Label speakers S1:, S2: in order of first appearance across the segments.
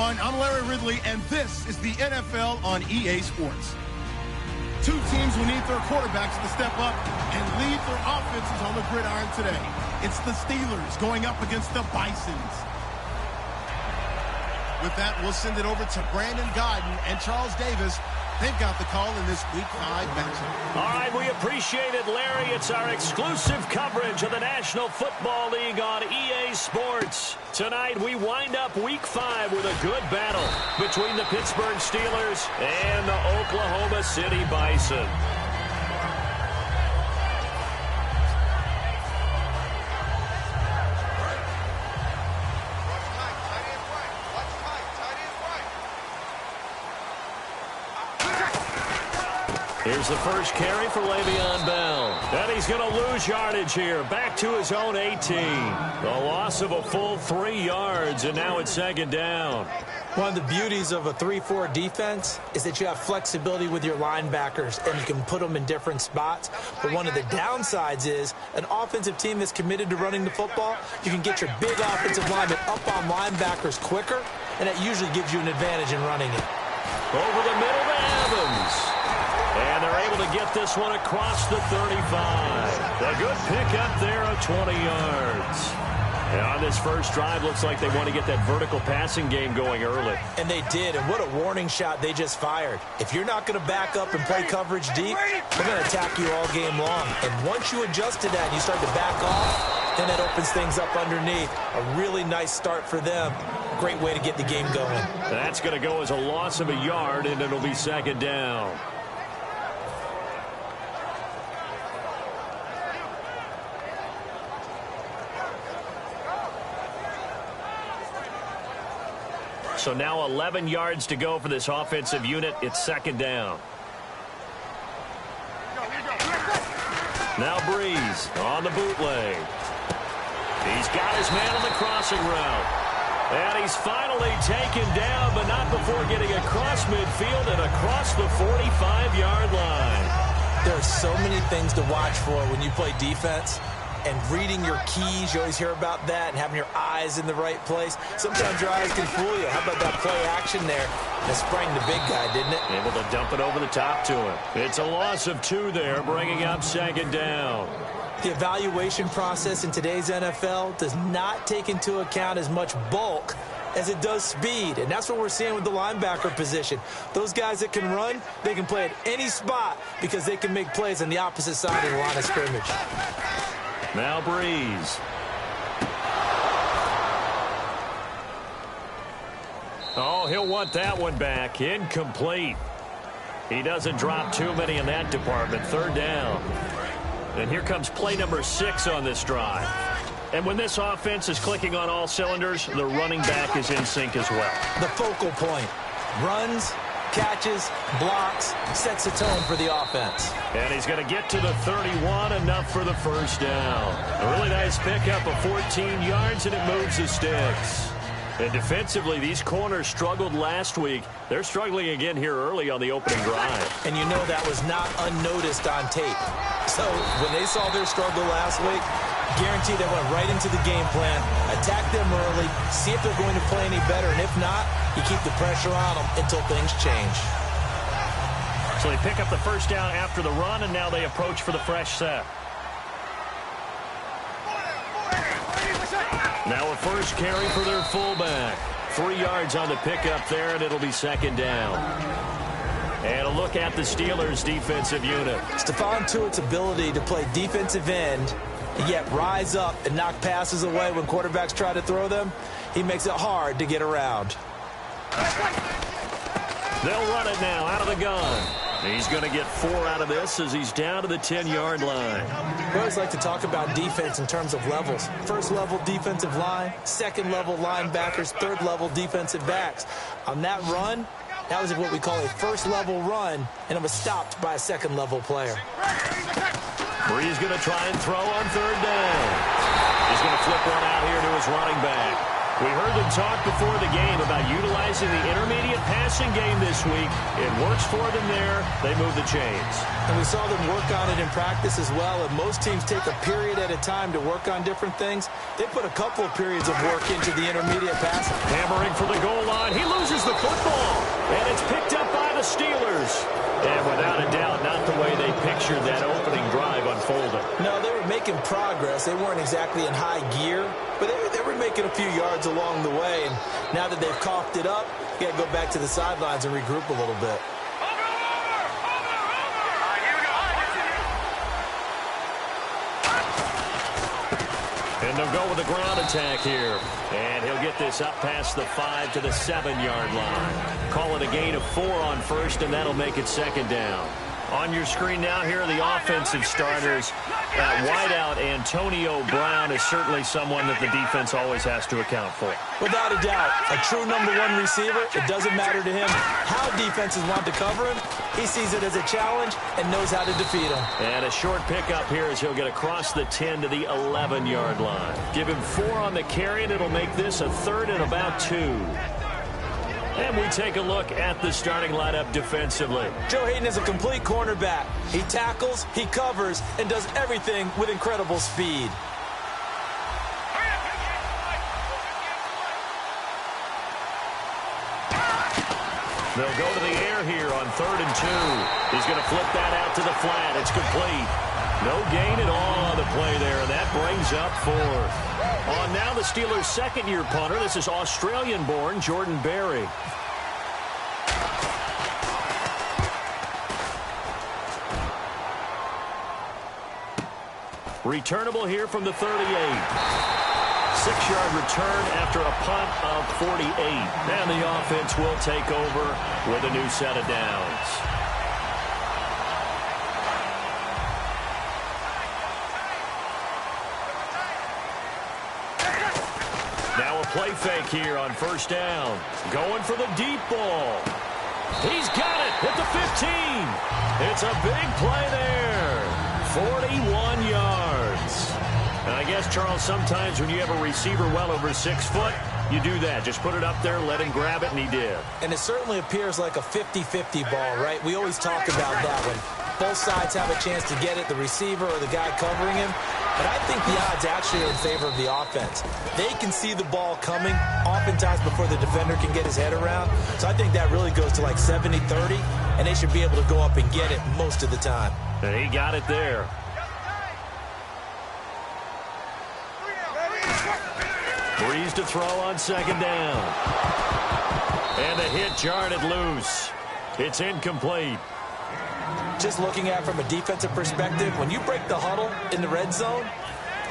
S1: everyone. I'm Larry Ridley, and this is the NFL on EA Sports. Two teams will need their quarterbacks to step up and lead their offenses on the gridiron today. It's the Steelers going up against the Bisons. With that, we'll send it over to Brandon Gaudin and Charles Davis. They've got the call in this Week 5 matchup.
S2: All right, we appreciate it, Larry. It's our exclusive coverage of the National Football League on EA Sports. Tonight, we wind up Week 5 with a good battle between the Pittsburgh Steelers and the Oklahoma City Bison. Here's the first carry for Le'Veon Bell. And he's going to lose yardage here. Back to his own 18. The loss of a full 3 yards, and now it's second down.
S3: One of the beauties of a 3-4 defense is that you have flexibility with your linebackers, and you can put them in different spots. But one of the downsides is an offensive team that's committed to running the football, you can get your big offensive linemen up on linebackers quicker, and that usually gives you an advantage in running it.
S2: Over the middle to Evans. And they're able to get this one across the 35. A good pickup there of 20 yards. And on this first drive, looks like they want to get that vertical passing game going early.
S3: And they did, and what a warning shot they just fired. If you're not going to back up and play coverage deep, they're going to attack you all game long. And once you adjust to that and you start to back off, then that opens things up underneath. A really nice start for them. Great way to get the game going.
S2: That's going to go as a loss of a yard, and it'll be second down. So now 11 yards to go for this offensive unit. It's second down. Now Breeze on the bootleg. He's got his man on the crossing route. And he's finally taken down, but not before getting across midfield and across the 45-yard line.
S3: There are so many things to watch for when you play defense. And reading your keys, you always hear about that, and having your eyes in the right place. Sometimes your eyes can fool you. How about that play action there? That sprang the big guy, didn't it?
S2: Able to dump it over the top to him. It's a loss of 2 there, bringing up second down.
S3: The evaluation process in today's NFL does not take into account as much bulk as it does speed, and that's what we're seeing with the linebacker position. Those guys that can run, they can play at any spot because they can make plays on the opposite side of the line of scrimmage.
S2: Now Breeze. Oh, he'll want that one back. Incomplete. He doesn't drop too many in that department. Third down. And here comes play number 6 on this drive. And when this offense is clicking on all cylinders, the running back is in sync as well.
S3: The focal point. Runs, catches, blocks, sets the tone for the offense.
S2: And he's going to get to the 31, enough for the first down. A really nice pickup of 14 yards, and it moves the sticks. And defensively, these corners struggled last week. They're struggling again here early on the opening drive.
S3: And you know that was not unnoticed on tape. So when they saw their struggle last week, guaranteed they went right into the game plan, attack them early, see if they're going to play any better, and if not, you keep the pressure on them until things change.
S2: So they pick up the first down after the run, and now they approach for the fresh set. Now a first carry for their fullback. 3 yards on the pickup there, and it'll be second down. And a look at the Steelers' defensive unit.
S3: Stephon Tuitt's ability to play defensive end, yet rise up and knock passes away when quarterbacks try to throw them, he makes it hard to get around.
S2: They'll run it now out of the gun. He's going to get 4 out of this as he's down to the 10-yard line.
S3: We always like to talk about defense in terms of levels. First-level defensive line, second-level linebackers, third-level defensive backs. On that run, that was what we call a first-level run, and it was stopped by a second-level player.
S2: Breeze going to try and throw on third down. He's going to flip one out here to his running back. We heard them talk before the game about utilizing the intermediate passing game this week. It works for them there. They move the chains.
S3: And we saw them work on it in practice as well. And most teams take a period at a time to work on different things. They put a couple of periods of work into the intermediate passing.
S2: Hammering for the goal line. He loses the football. And it's picked up by the Steelers. And without a doubt, not the way they pictured that opening drive unfolding.
S3: No, they were making progress. They weren't exactly in high gear, but they were making a few yards along the way. And now that they've coughed it up, you got to go back to the sidelines and regroup a little bit.
S2: And they'll go with the ground attack here. And he'll get this up past the 5 to the 7-yard line. Call it a gain of 4 on first, and that'll make it second down. On your screen now, here are the offensive starters. Wideout Antonio Brown is certainly someone that the defense always has to account for.
S3: Without a doubt, a true #1 receiver. It doesn't matter to him how defenses want to cover him. He sees it as a challenge and knows how to defeat him.
S2: And a short pickup here as he'll get across the 10 to the 11-yard line. Give him 4 on the carry, and it'll make this a 3rd and about 2. And we take a look at the starting lineup defensively.
S3: Joe Hayden is a complete cornerback. He tackles, he covers, and does everything with incredible speed.
S2: They'll go to the air here on 3rd and 2. He's going to flip that out to the flat. It's complete. No gain at all on the play there, and that brings up 4th. On now the Steelers' second-year punter. This is Australian-born Jordan Berry. Returnable here from the 38. 6-yard return after a punt of 48. And the offense will take over with a new set of downs. Now a play fake here on first down. Going for the deep ball. He's got it at the 15. It's a big play there. 41 yards. And I guess, Charles, sometimes when you have a receiver well over 6 foot, you do that. Just put it up there, let him grab it, and he did.
S3: And it certainly appears like a 50-50 ball, right? We always talk about that when both sides have a chance to get it, the receiver or the guy covering him. But I think the odds actually are in favor of the offense. They can see the ball coming oftentimes before the defender can get his head around. So I think that really goes to like 70-30, and they should be able to go up and get it most of the time.
S2: And he got it there. Breeze to throw on second down. And the hit jarred it loose. It's incomplete.
S3: Just looking at it from a defensive perspective, when you break the huddle in the red zone,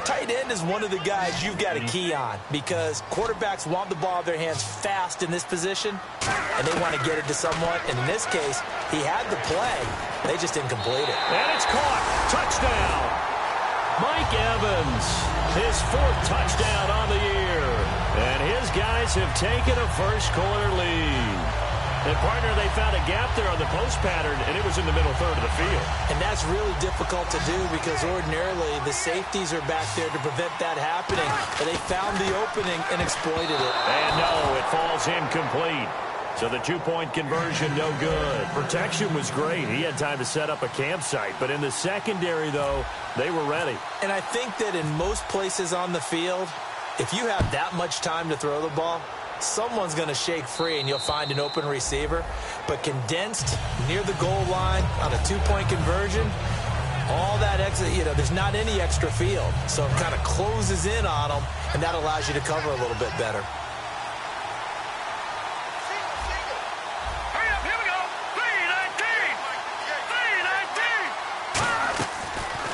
S3: tight end is one of the guys you've got a key on because quarterbacks want the ball in their hands fast in this position, and they want to get it to someone. And in this case, he had the play. They just didn't complete it.
S2: And it's caught. Touchdown. Mike Evans, his 4th touchdown on the year. And his guys have taken a first-quarter lead. And, partner, they found a gap there on the post pattern, and it was in the middle third of the field.
S3: And that's really difficult to do because ordinarily the safeties are back there to prevent that happening. But they found the opening and exploited it.
S2: And no, it falls incomplete. So the 2-point conversion, no good. Protection was great. He had time to set up a campsite. But in the secondary, though, they were ready.
S3: And I think that in most places on the field, if you have that much time to throw the ball, someone's going to shake free and you'll find an open receiver. But condensed near the goal line on a 2-point conversion, all that extra, there's not any extra field. So it kind of closes in on them, and that allows you to cover a little bit better.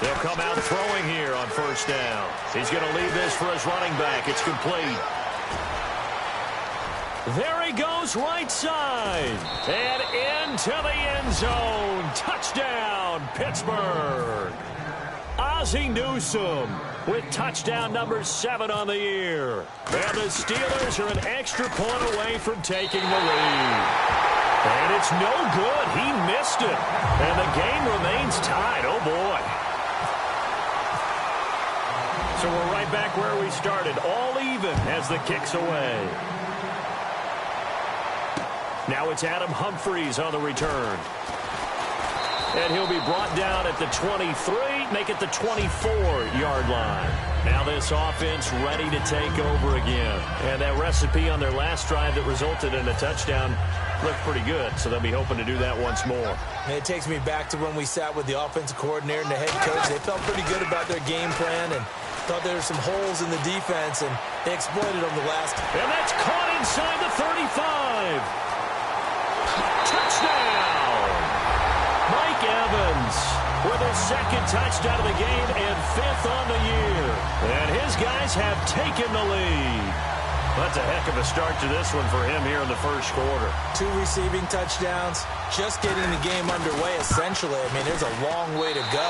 S2: They'll come out throwing here on first down. He's going to leave this for his running back. It's complete. There he goes right side. And into the end zone. Touchdown, Pittsburgh. Ozzie Newsome with touchdown number 7 on the year. And the Steelers are an extra point away from taking the lead. And it's no good. He missed it. And the game remains tied. Oh, boy. So we're right back where we started. All even as the kick's away. Now it's Adam Humphries on the return. And he'll be brought down at the 23, make it the 24-yard line. Now this offense ready to take over again. And that recipe on their last drive that resulted in a touchdown looked pretty good, so they'll be hoping to do that once more.
S3: And it takes me back to when we sat with the offensive coordinator and the head coach. They felt pretty good about their game plan and thought there were some holes in the defense, and they exploited them the last time.
S2: And that's caught inside the 35. Touchdown! Mike Evans with his second touchdown of the game and 5th on the year. And his guys have taken the lead. That's a heck of a start to this one for him here in the first quarter.
S3: 2 receiving touchdowns, just getting the game underway, essentially. I mean, there's a long way to go.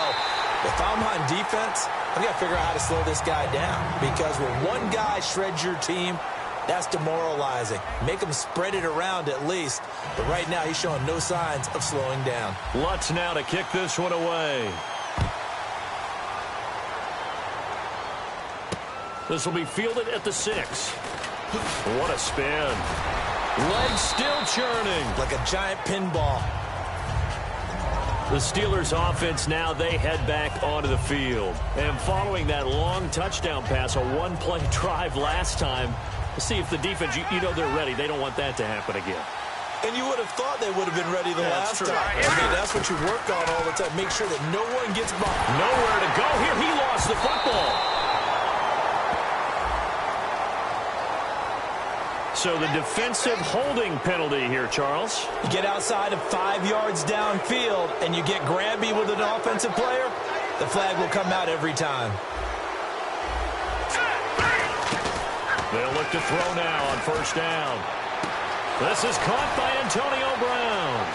S3: If I'm on defense, I've got to figure out how to slow this guy down, because when one guy shreds your team, that's demoralizing. Make him spread it around at least. But right now, he's showing no signs of slowing down.
S2: Lutz now to kick this one away. This will be fielded at the 6. What a spin. Legs still churning.
S3: Like a giant pinball.
S2: The Steelers offense now, they head back onto the field. And following that long touchdown pass, a one-play drive last time, let's see if the defense, you know they're ready. They don't want that to happen again.
S3: And you would have thought they would have been ready the last time. I mean, that's what you work on all the time. Make sure that no one gets by.
S2: Nowhere to go here. He lost the football. So the defensive holding penalty here, Charles.
S3: You get outside of 5 yards downfield and you get grabby with an offensive player, the flag will come out every time.
S2: They'll look to throw now on first down. This is caught by Antonio Brown.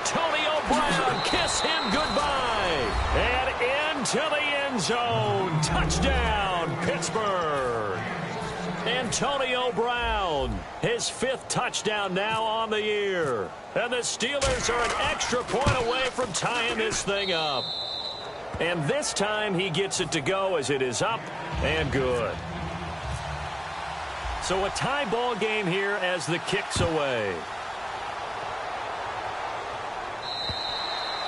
S2: Antonio Brown, kiss him goodbye. And into the end zone. Touchdown, Pittsburgh. Antonio Brown, his 5th touchdown now on the year. And the Steelers are an extra point away from tying this thing up. And this time he gets it to go as it is up and good. So a tie ball game here as the kick's away.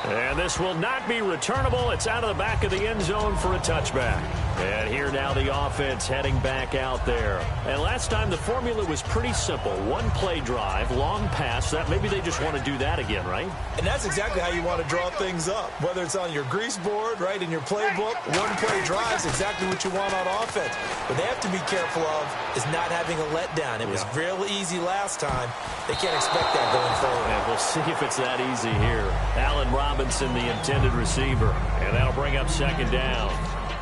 S2: And this will not be returnable. It's out of the back of the end zone for a touchback. And here now the offense heading back out there. And last time the formula was pretty simple. One-play drive, long pass. That maybe they just want to do that again, right?
S3: And that's exactly how you want to draw things up. Whether it's on your grease board, right, in your playbook, one-play drive is exactly what you want on offense. What they have to be careful of is not having a letdown. It was real easy last time. They can't expect that going forward.
S2: And we'll see if it's that easy here. Allen Robinson, the intended receiver. And that'll bring up second down.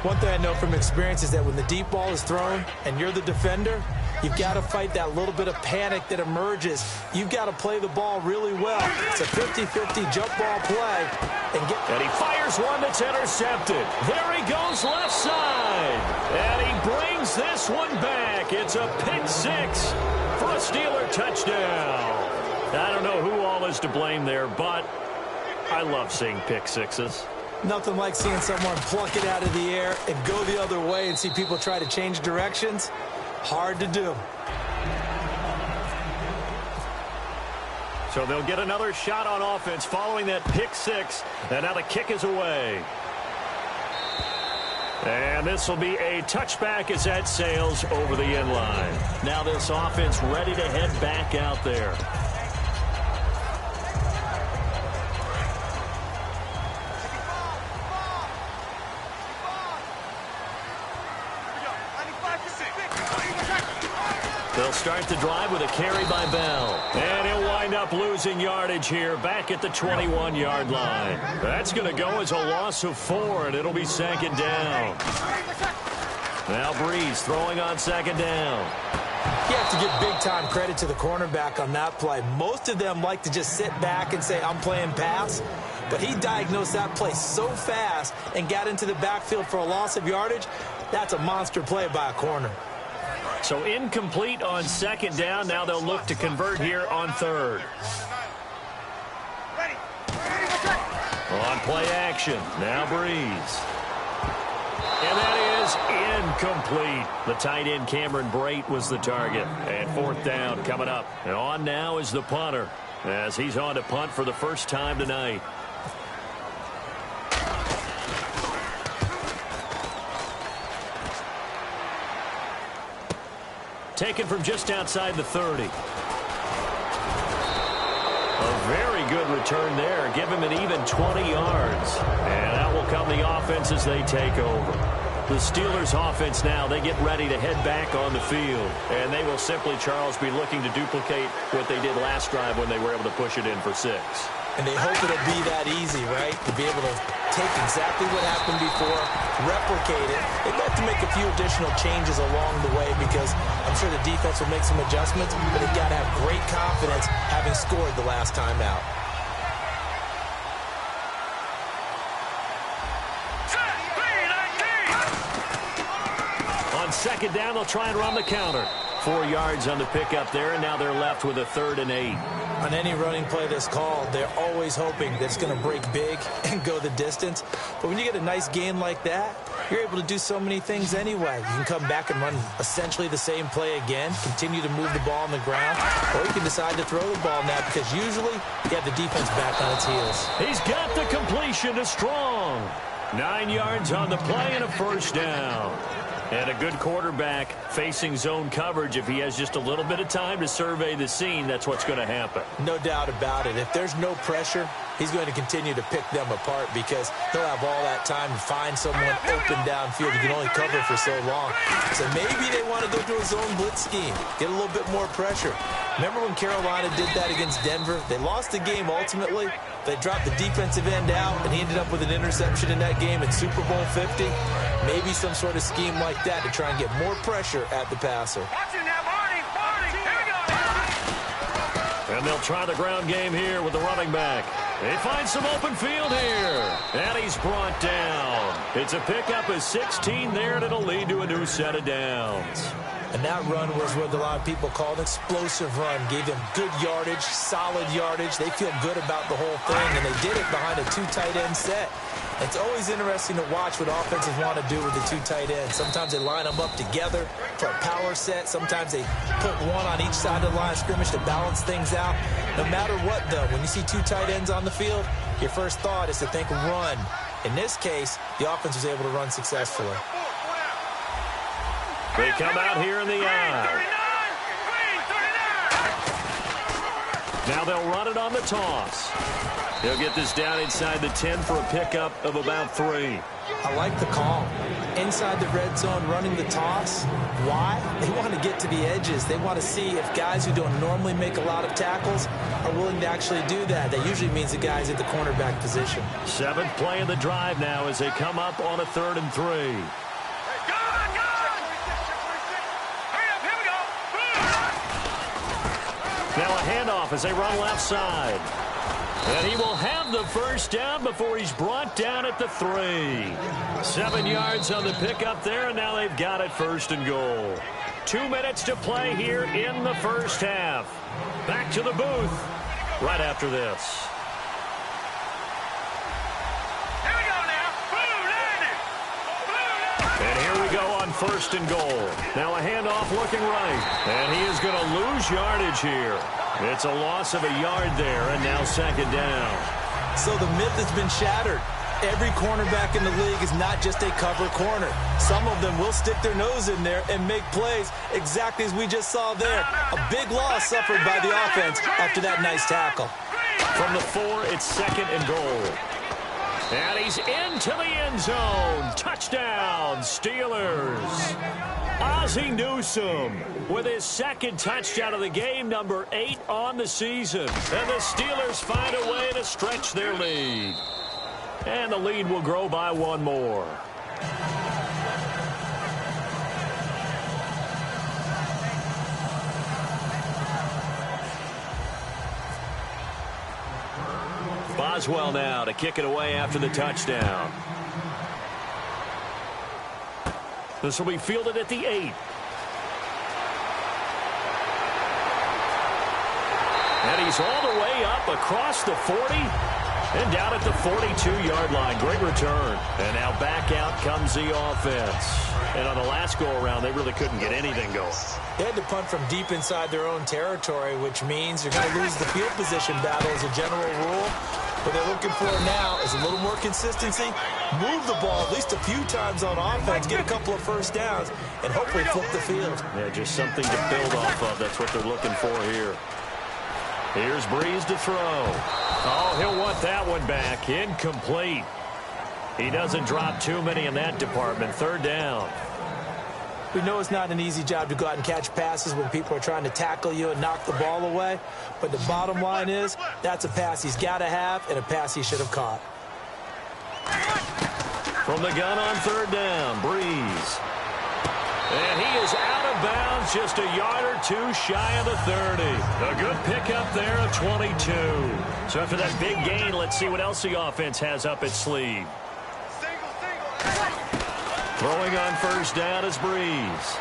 S3: One thing I know from experience is that when the deep ball is thrown and you're the defender, you've got to fight that little bit of panic that emerges. You've got to play the ball really well. It's a 50-50 jump ball play.
S2: And he fires one that's intercepted. There he goes left side. And he brings this one back. It's a pick 6 for a Steeler touchdown. I don't know who all is to blame there, but I love seeing pick 6s.
S3: Nothing like seeing someone pluck it out of the air and go the other way and see people try to change directions. Hard to do.
S2: So they'll get another shot on offense following that pick 6. And now the kick is away. And this will be a touchback as that sails over the end line. Now this offense ready to head back out there. They'll start the drive with a carry by Bell. And he'll wind up losing yardage here back at the 21-yard line. That's going to go as a loss of 4, and it'll be second down. Now Breeze throwing on second down.
S3: You have to give big-time credit to the cornerback on that play. Most of them like to just sit back and say, I'm playing pass. But he diagnosed that play so fast and got into the backfield for a loss of yardage. That's a monster play by a corner.
S2: So incomplete on second down. Now they'll look to convert here on third. On play action. Now Breeze. And that is incomplete. The tight end Cameron Brate was the target. And fourth down coming up. And on now is the punter as he's on to punt for the first time tonight. taken from just outside the 30. A very good return there. Give him an even 20 yards. And out will come the offense as they take over. The Steelers offense now, they get ready to head back on the field. And they will simply, Charles, be looking to duplicate what they did last drive when they were able to push it in for 6.
S3: And they hope it'll be that easy, right? To be able to take exactly what happened before, replicate it. They've got to make a few additional changes along the way because I'm sure the defense will make some adjustments, but they've got to have great confidence having scored the last time out.
S2: On second down, they'll try and run the counter. 4 yards on the pickup there, and now they're left with a 3rd and 8.
S3: On any running play that's called, they're always hoping that it's going to break big and go the distance. But when you get a nice gain like that, you're able to do so many things anyway. You can come back and run essentially the same play again, continue to move the ball on the ground, or you can decide to throw the ball now because usually you have the defense back on its heels.
S2: He's got the completion to Strong. 9 yards on the play and a 1st down. And a good quarterback facing zone coverage. If he has just a little bit of time to survey the scene, that's what's going to happen.
S3: No doubt about it. If there's no pressure, he's going to continue to pick them apart because he'll have all that time to find someone open downfield. You can only cover for so long. So maybe they want to go to a zone blitz scheme, get a little bit more pressure. Remember when Carolina did that against Denver? They lost the game ultimately. They dropped the defensive end out, and he ended up with an interception in that game in Super Bowl 50. Maybe some sort of scheme like that to try and get more pressure at the passer.
S2: And they'll try the ground game here with the running back. They find some open field here. And he's brought down. It's a pickup of 16 there, and it'll lead to a new set of downs.
S3: And that run was what a lot of people call an explosive run. Gave them good yardage, solid yardage. They feel good about the whole thing, and they did it behind a 2 tight end set. It's always interesting to watch what offenses want to do with the 2 tight ends. Sometimes they line them up together for a power set. Sometimes they put one on each side of the line of scrimmage to balance things out. No matter what, though, when you see 2 tight ends on the field, your first thought is to think run. In this case, the offense was able to run successfully.
S2: They come out here in the eye. Now they'll run it on the toss. He'll get this down inside the 10 for a pickup of about 3.
S3: I like the call. Inside the red zone, running the toss. Why? They want to get to the edges. They want to see if guys who don't normally make a lot of tackles are willing to actually do that. That usually means the guys at the cornerback position. 7th
S2: play of the drive now as they come up on a 3rd and 3. Now a handoff as they run left side. And he will have the 1st down before he's brought down at the 3. 7 yards on the pickup there, and now they've got it 1st and goal. 2 minutes to play here in the 1st half. Back to the booth right after this. And here we go on 1st and goal. Now a handoff looking right. And he is going to lose yardage here. It's a loss of a yard there, and now 2nd down.
S3: So the myth has been shattered. Every cornerback in the league is not just a cover corner. Some of them will stick their nose in there and make plays exactly as we just saw there. A big loss suffered by the offense after that nice tackle.
S2: From the 4, it's 2nd and goal. And he's into the end zone. Touchdown, Steelers. Ozzie Newsome with his 2nd touchdown of the game, number 8 on the season. And the Steelers find a way to stretch their lead. And the lead will grow by 1 more. Boswell now to kick it away after the touchdown. This will be fielded at the 8. And he's all the way up across the 40 and down at the 42-yard line. Great return. And now back out comes the offense. And on the last go-around, they really couldn't get anything going.
S3: They had to punt from deep inside their own territory, which means you're going to lose the field position battle as a general rule. What they're looking for now is a little more consistency, move the ball at least a few times on offense, get a couple of first downs, and hopefully flip the field.
S2: Yeah, just something to build off of. That's what they're looking for here. Here's Breeze to throw. Oh, he'll want that one back. Incomplete. He doesn't drop too many in that department. Third down.
S3: We know it's not an easy job to go out and catch passes when people are trying to tackle you and knock the ball away. But the bottom line is, that's a pass he's got to have and a pass he should have caught.
S2: From the gun on third down, Breeze. And he is out of bounds, just a yard or two shy of the 30. A good pickup there of 22. So after that big gain, let's see what else the offense has up its sleeve. Throwing on first down is Breeze.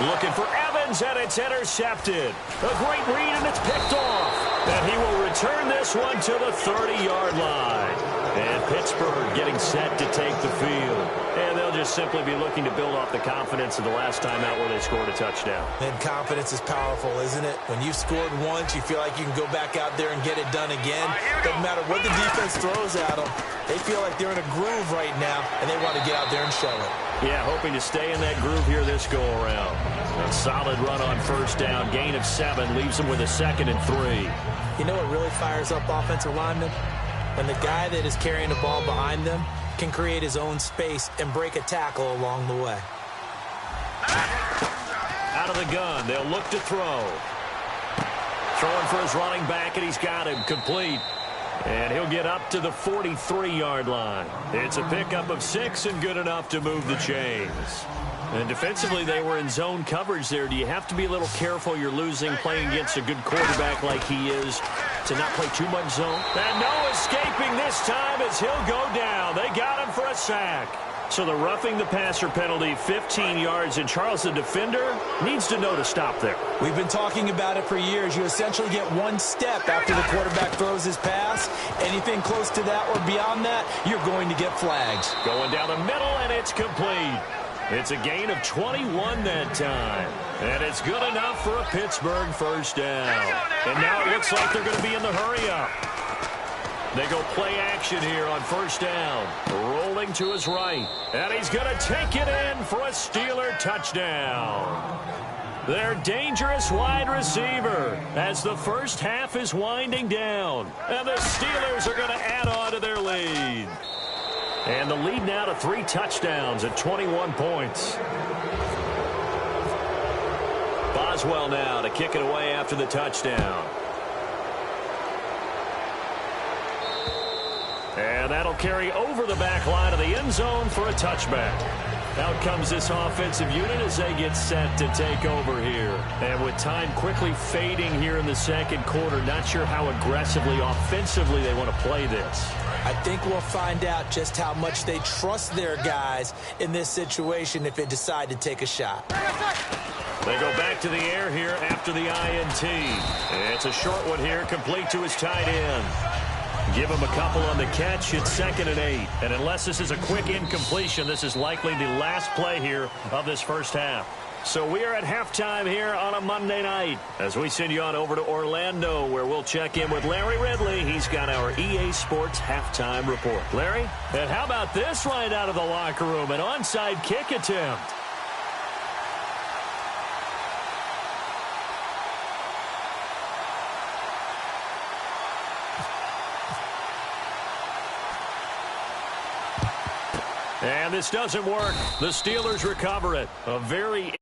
S2: Looking for Evans, and it's intercepted. A great read, and it's picked off. And he will return this one to the 30-yard line. And Pittsburgh getting set to take the field. And they'll just simply be looking to build off the confidence of the last time out where they scored a touchdown.
S3: And confidence is powerful, isn't it? When you've scored once, you feel like you can go back out there and get it done again. Doesn't matter what the defense throws at them. They feel like they're in a groove right now, and they want to get out there and show it.
S2: Yeah, hoping to stay in that groove here this go-around. A solid run on first down. Gain of 7 leaves them with a 2nd and 3.
S3: You know what really fires up offensive linemen? When the guy that is carrying the ball behind them can create his own space and break a tackle along the way.
S2: Out of the gun, they'll look to throw. Throwing for his running back, and he's got him complete. And he'll get up to the 43-yard line. It's a pickup of 6 and good enough to move the chains. And defensively, they were in zone coverage there. Do you have to be a little careful you're losing playing against a good quarterback like he is to not play too much zone? And no escaping this time as he'll go down. They got him for a sack. So the roughing the passer penalty, 15 yards, and Charles, the defender, needs to know to stop there.
S3: We've been talking about it for years. You essentially get one step after the quarterback throws his pass. Anything close to that or beyond that, you're going to get flags.
S2: Going down the middle, and it's complete. It's a gain of 21 that time. And it's good enough for a Pittsburgh first down. And now it looks like they're going to be in the hurry-up. They go play action here on first down. Rolling to his right. And he's going to take it in for a Steeler touchdown. Their dangerous wide receiver as the first half is winding down. And the Steelers are going to add on to their lead. And the lead now to 3 touchdowns at 21 points. Boswell now to kick it away after the touchdown. And that'll carry over the back line of the end zone for a touchback. Out comes this offensive unit as they get set to take over here. And with time quickly fading here in the second quarter, not sure how aggressively, offensively they want to play this.
S3: I think we'll find out just how much they trust their guys in this situation if they decide to take a shot.
S2: They go back to the air here after the INT. It's a short one here, complete to his tight end. Give him a couple on the catch. It's 2nd and 8. And unless this is a quick incompletion, this is likely the last play here of this first half. So we are at halftime here on a Monday night as we send you on over to Orlando, where we'll check in with Larry Ridley. He's got our EA Sports halftime report. Larry, and how about this right out of the locker room? An onside kick attempt. And this doesn't work. The Steelers recover it. A very